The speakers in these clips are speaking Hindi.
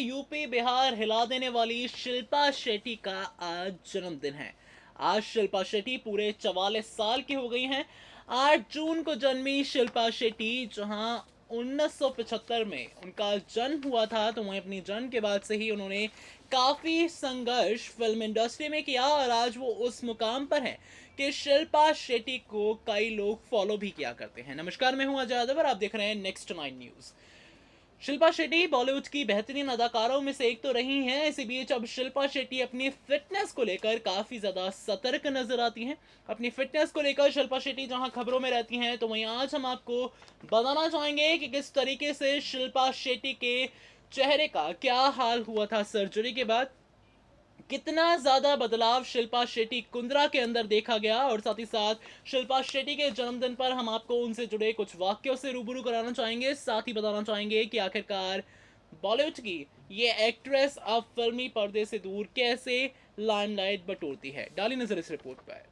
यूपी बिहार हिला देने वाली शिल्पा शेट्टी का आज जन्मदिन है। आज शिल्पा शेट्टी पूरे 44 साल की हो गई हैं। 8 जून को जन्मी शिल्पा शेट्टी, जहां 1975 में उनका जन्म हुआ था, तो वहीं अपनी जन्म के बाद से ही उन्होंने काफी संघर्ष फिल्म इंडस्ट्री में किया और आज वो उस मुकाम पर हैं कि शिल्पा शेट्टी को कई लोग फॉलो भी किया करते हैं। नमस्कार, मैं हूं अजय यादव और आप देख रहे हैं नेक्स्ट 9 न्यूज। शिल्पा शेट्टी बॉलीवुड की बेहतरीन अदाकारों में से एक तो रही हैं। इसी बीच अब शिल्पा शेट्टी अपनी फिटनेस को लेकर काफी ज्यादा सतर्क नजर आती हैं। अपनी फिटनेस को लेकर शिल्पा शेट्टी जहां खबरों में रहती हैं, तो वहीं आज हम आपको बताना चाहेंगे कि किस तरीके से शिल्पा शेट्टी के चेहरे का क्या हाल हुआ था सर्जरी के बाद, कितना ज्यादा बदलाव शिल्पा शेट्टी कुंद्रा के अंदर देखा गया, और साथ ही साथ शिल्पा शेट्टी के जन्मदिन पर हम आपको उनसे जुड़े कुछ वाक्यों से रूबरू कराना चाहेंगे। साथ ही बताना चाहेंगे कि आखिरकार बॉलीवुड की ये एक्ट्रेस अब फिल्मी पर्दे से दूर कैसे लाइमलाइट बटोरती है। डाली नजर इस रिपोर्ट पर।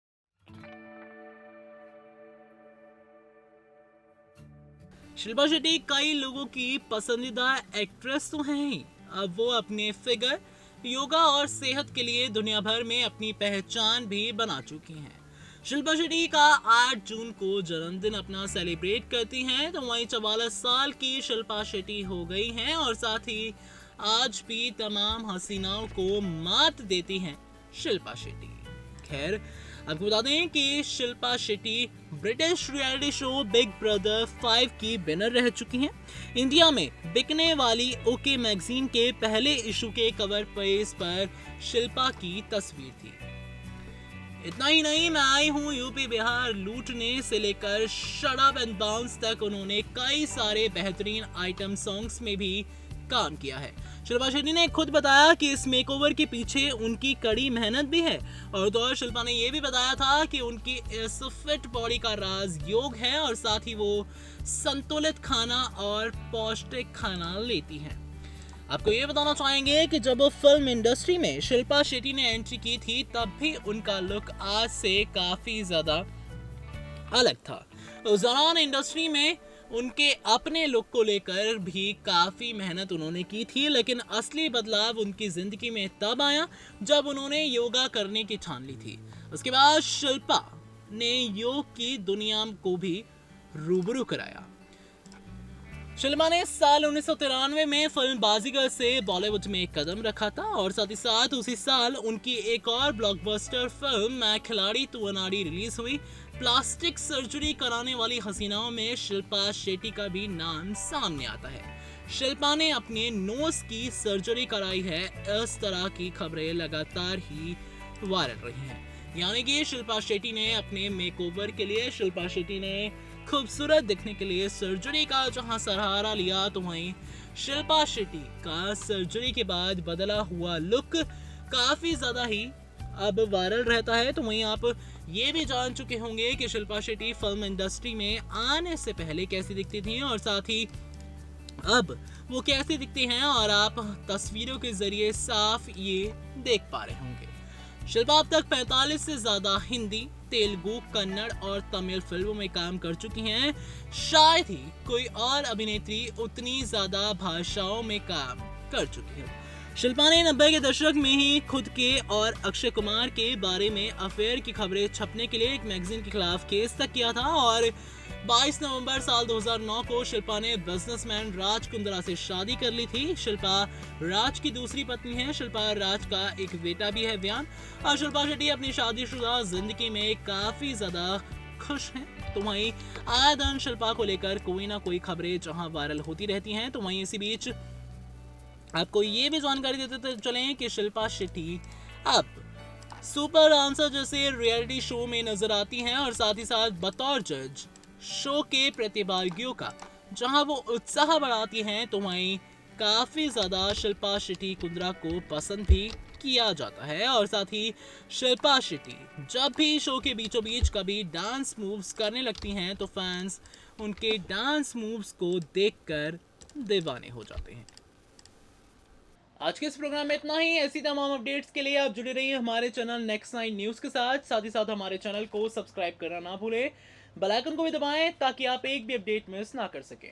शिल्पा शेट्टी कई लोगों की पसंदीदा एक्ट्रेस तो हैं ही, अब वो अपने फिगर, योगा और सेहत के लिए दुनिया भर में अपनी पहचान भी बना चुकी हैं। शिल्पा शेट्टी का 8 जून को जन्मदिन अपना सेलिब्रेट करती हैं, तो वहीं 44 साल की शिल्पा शेट्टी हो गई हैं और साथ ही आज भी तमाम हसीनाओं को मात देती हैं शिल्पा शेट्टी। खैर, आपको बता दें कि Shilpa Shetty British reality show big brother 5 की विनर रह चुकी हैं। इंडिया में बिकने वाली ओके मैगजीन के पहले इशू के कवर पेज पर शिल्पा की तस्वीर थी। इतना ही नहीं, मैं आई हूँ यूपी बिहार लूटने से लेकर शट अप एंड बाउंस तक उन्होंने कई सारे बेहतरीन आइटम सॉन्ग्स में भी काम किया है। शिल्पा शेट्टी ने खुद बताया कि इस मेकओवर के पीछे उनकी कड़ी मेहनत भी है, और तो शिल्पा ने यह भी बताया था कि उनकी इस फिट बॉडी का राज योग है और साथ ही वो संतुलित खाना और पौष्टिक खाना लेती हैं। आपको ये बताना चाहेंगे कि जब वो फिल्म इंडस्ट्री में शिल्पा शेट्टी ने एंट्री की थी, तब भी उनका लुक आज से काफी ज्यादा अलग था। उस दौरान इंडस्ट्री में उनके अपने लुक को लेकर भी काफी मेहनत उन्होंने की थी, लेकिन असली बदलाव उनकी जिंदगी में तब आया जब उन्होंने योगा करने की ठान ली थी। उसके बाद शिल्पा ने योग की दुनिया को भी रूबरू कराया। शिल्पा ने साल 1993 में फिल्म बाजीगर से बॉलीवुड में कदम रखा था, और साथ ही साथ उसी साल उनकी एक और ब्लॉकबस्टर फिल्म मैं खिलाड़ी तू अनाड़ी रिलीज हुई। प्लास्टिक सर्जरी कराने वाली हसीनाओं में शिल्पा शेट्टी का भी नाम सामने आता है। शिल्पा ने अपने नोज की सर्जरी कराई है। इस तरह की खबरें लगातार ही वायरल रही हैं। यानी कि शिल्पा शेट्टी ने अपने मेकओवर के लिए, शिल्पा शेट्टी ने खूबसूरत दिखने के लिए सर्जरी का जहां सहारा लिया, तो वहीं शिल्पा शेट्टी का सर्जरी के बाद बदला हुआ लुक काफी ज्यादा ही अब वायरल रहता है। तो वहीं आप ये भी जान चुके होंगे कि शिल्पा शेट्टी फिल्म इंडस्ट्री में आने से पहले कैसी दिखती थी और साथ ही अब वो कैसी दिखती हैं, और आप तस्वीरों के जरिए साफ ये देख पा रहे होंगे। शिल्पा अब तक 45 से ज्यादा हिंदी, तेलुगु, कन्नड़ और तमिल फिल्मों में काम कर चुकी हैं। शायद ही कोई और अभिनेत्री उतनी ज्यादा भाषाओं में काम कर चुकी है। शिल्पा ने 90 के दशक में ही खुद के और अक्षय कुमार के बारे में अफेयर की खबरें छपने के लिए एक मैगजीन के खिलाफ केस तक किया था, और 22 नवंबर साल 2009 को शिल्पा ने बिजनेसमैन राज कुंद्रा से शादी कर ली थी। शिल्पा राज की दूसरी पत्नी है। शिल्पा राज का एक बेटा भी है, व्यान। और शिल्पा शेट्टी अपनी शादीशुदा जिंदगी में काफी ज्यादा खुश हैं। तो वहीं आए दिन शिल्पा को लेकर कोई ना कोई खबरें जहां वायरल होती रहती हैं, तो वहीं इसी बीच आपको ये भी जानकारी देते चलें कि शिल्पा शेट्टी अब सुपर डांसर जैसे रियलिटी शो में नजर आती हैं, और साथ ही साथ बतौर जज शो के प्रतिभागियों का जहां वो उत्साह बढ़ाती हैं, तो वहीं काफी ज्यादा शिल्पा शेट्टी कुंद्रा को पसंद भी किया जाता है। और साथ ही शिल्पा शेट्टी जब भी शो के बीचों बीच कभी डांस मूव्स करने लगती हैं, तो फैंस उनके डांस मूव्स को देखकर दीवाने हो जाते हैं। आज के इस प्रोग्राम में इतना ही। ऐसी तमाम अपडेट्स के लिए आप जुड़े रहिए हमारे चैनल नेक्स्ट 9 न्यूज के साथ ही साथ हमारे चैनल को सब्सक्राइब करना ना भूलें, बेल आइकन को भी दबाएं ताकि आप एक भी अपडेट मिस ना कर सकें।